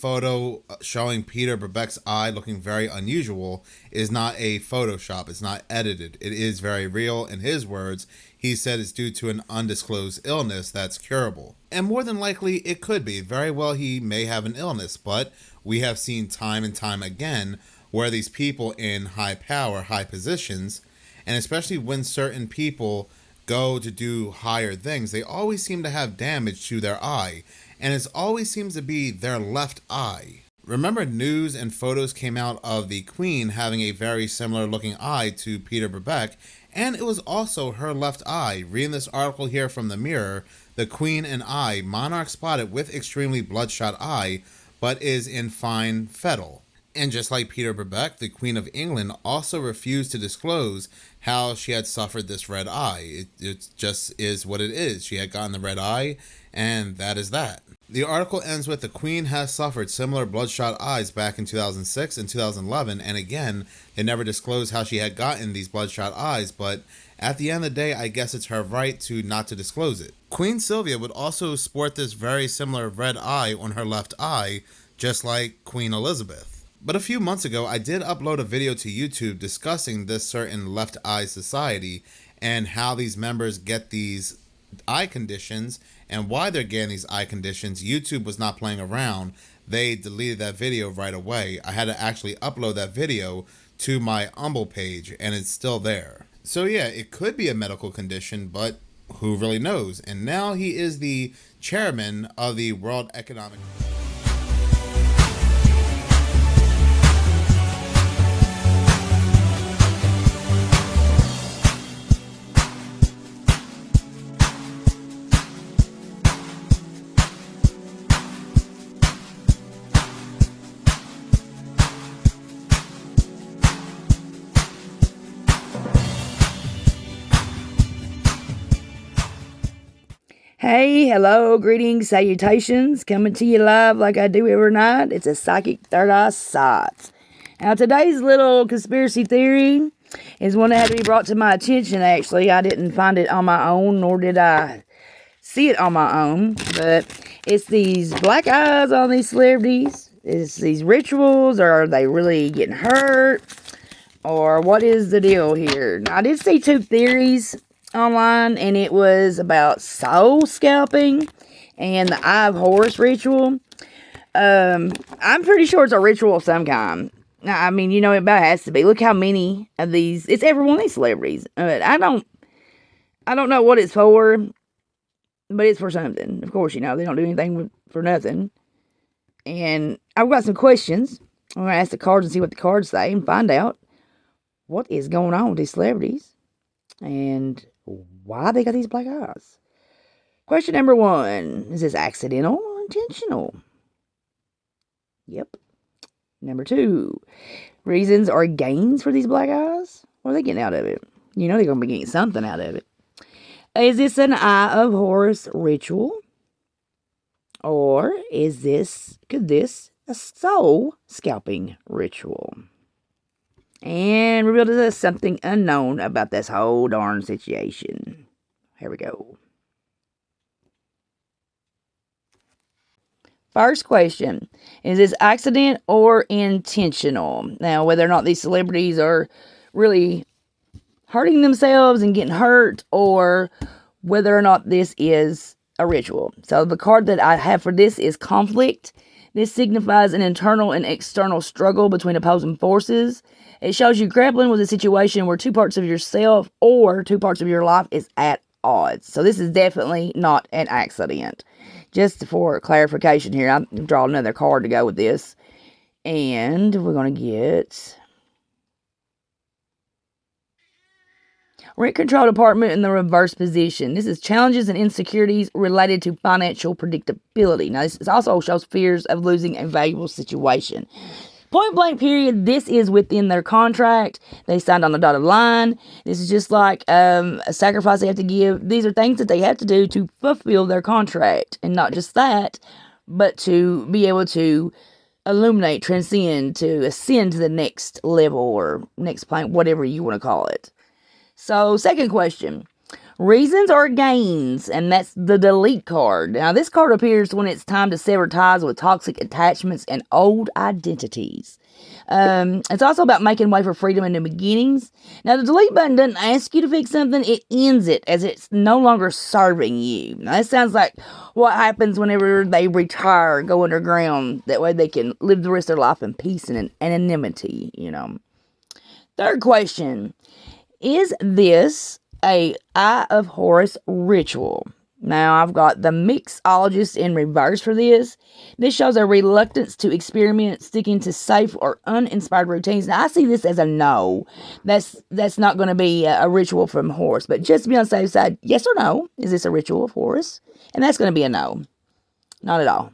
photo showing Peter Brabeck's eye looking very unusual is not a Photoshop. It's not edited. It is very real. In his words, he said it's due to an undisclosed illness that's curable. And more than likely, it could be. Very well, he may have an illness, but we have seen time and time again where these people in high power, high positions, and especially when certain people go to do higher things, they always seem to have damage to their eye, and it always seems to be their left eye. Remember, news and photos came out of the Queen having a very similar looking eye to Peter Brabeck, and it was also her left eye. Reading this article here from the Mirror, the Queen and eye, monarch spotted with extremely bloodshot eye, but is in fine fettle. And just like Peter Brabeck, the Queen of England also refused to disclose how she had suffered this red eye. It just is what it is. She had gotten the red eye, and that is that. The article ends with the Queen has suffered similar bloodshot eyes back in 2006 and 2011, and again, they never disclosed how she had gotten these bloodshot eyes, but at the end of the day, I guess it's her right to not to disclose it. Queen Sylvia would also sport this very similar red eye on her left eye, just like Queen Elizabeth. But a few months ago, I did upload a video to YouTube discussing this certain left eye society and how these members get these eye conditions and why they're getting these eye conditions. YouTube was not playing around. They deleted that video right away. I had to actually upload that video to my Humble page, and it's still there. So yeah, it could be a medical condition, but who really knows? And now he is the chairman of the World Economic Forum. Hey, hello, greetings, salutations, coming to you live like I do every night. It's a Psychic Third Eye Sight. Now, today's little conspiracy theory is one that had to be brought to my attention, actually. I didn't find it on my own, nor did I see it on my own, but it's these black eyes on these celebrities. It's these rituals, or are they really getting hurt? Or what is the deal here? Now, I did see two theories online, and it was about soul scalping and the Eye of Horus ritual. I'm pretty sure it's a ritual of some kind. I mean, you know, it about has to be. Look how many of these. It's every one of these celebrities. But I don't know what it's for, but it's for something. Of course, you know, they don't do anything for nothing. And I've got some questions. I'm going to ask the cards and see what the cards say and find out what is going on with these celebrities and why they got these black eyes. Question number 1. Is this accidental or intentional? Yep. Number 2. Reasons or gains for these black eyes? What are they getting out of it? You know they're going to be getting something out of it. Is this an Eye of Horus ritual? Or could this a soul scalping ritual? And revealed to us something unknown about this whole darn situation. Here we go. First question. Is this accident or intentional? Now, whether or not these celebrities are really hurting themselves and getting hurt, or whether or not this is a ritual. So the card that I have for this is conflict. This signifies an internal and external struggle between opposing forces. It shows you grappling with a situation where two parts of yourself or two parts of your life is at odds. So this is definitely not an accident. Just for clarification here, I'll draw another card to go with this. And we're going to get Rent Control Department in the reverse position. This is challenges and insecurities related to financial predictability. Now, this also shows fears of losing a valuable situation. Point blank period, this is within their contract. They signed on the dotted line. This is just like a sacrifice they have to give. These are things that they have to do to fulfill their contract. And not just that, but to be able to illuminate, transcend, to ascend to the next level or next plane, whatever you want to call it. So, second question. Reasons or gains, and that's the delete card. Now, this card appears when it's time to sever ties with toxic attachments and old identities. It's also about making way for freedom and new beginnings. Now, the delete button doesn't ask you to fix something, it ends it as it's no longer serving you. Now, that sounds like what happens whenever they retire, go underground. That way they can live the rest of their life in peace and anonymity, you know. Third question, is this a Eye of Horus ritual? Now, I've got the mixologist in reverse for this. This shows a reluctance to experiment, sticking to safe or uninspired routines. Now, I see this as a no. That's not going to be a ritual from Horus. But just to be on the safe side, yes or no, is this a ritual of Horus? And that's going to be a no. Not at all.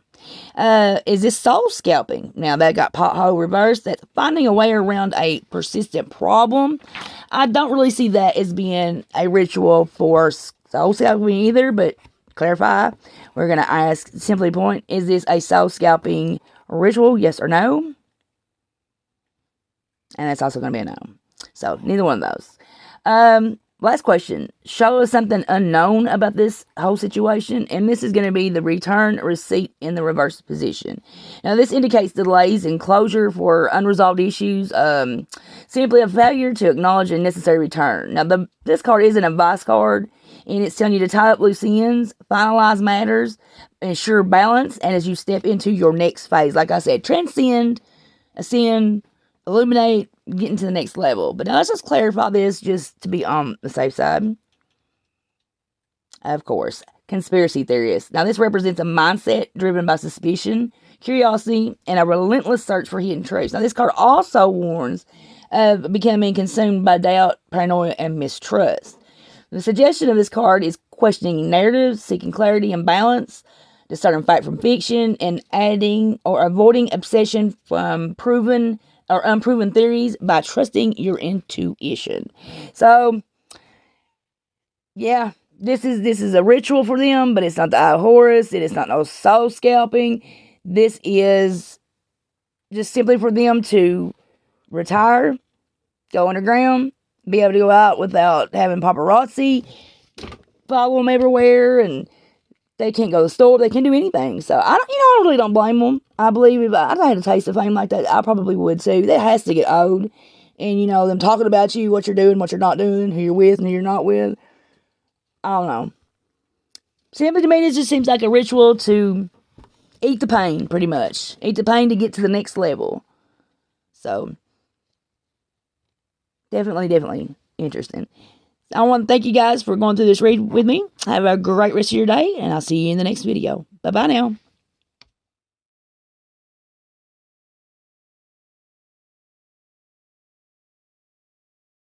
Is this soul scalping? Now, that got pothole reversed. That's finding a way around a persistent problem. I don't really see that as being a ritual for soul scalping either, but clarify. We're going to ask simply point, is this a soul scalping ritual? Yes or no? And that's also going to be a no. So, neither one of those. Last question. Show us something unknown about this whole situation. And this is going to be the return receipt in the reverse position. Now, this indicates delays in closure for unresolved issues. Simply a failure to acknowledge a necessary return. Now, this card is an advice card. And it's telling you to tie up loose ends, finalize matters, ensure balance, and as you step into your next phase. Like I said, transcend, ascend, illuminate, get into the next level. But now let's just clarify this just to be on the safe side. Of course, conspiracy theorists. Now, this represents a mindset driven by suspicion, curiosity, and a relentless search for hidden truths. Now, this card also warns of becoming consumed by doubt, paranoia, and mistrust. The suggestion of this card is questioning narratives, seeking clarity and balance, discerning fact from fiction, and adding or avoiding obsession from proven or unproven theories by trusting your intuition. So, yeah, this is a ritual for them, but it's not the Eye of Horus. It is not no soul scalping. This is just simply for them to retire, go underground, be able to go out without having paparazzi follow them everywhere, and they can't go to the store, they can't do anything. So I really don't blame them. I believe if I had a taste of fame like that, I probably would too. That has to get old, and them talking about you, what you're doing, what you're not doing, who you're with and who you're not with. I don't know. Simply to me, it just seems like a ritual to eat the pain, pretty much. Eat the pain to get to the next level. So definitely interesting. I want to thank you guys for going through this read with me. Have a great rest of your day, and I'll see you in the next video. Bye-bye now.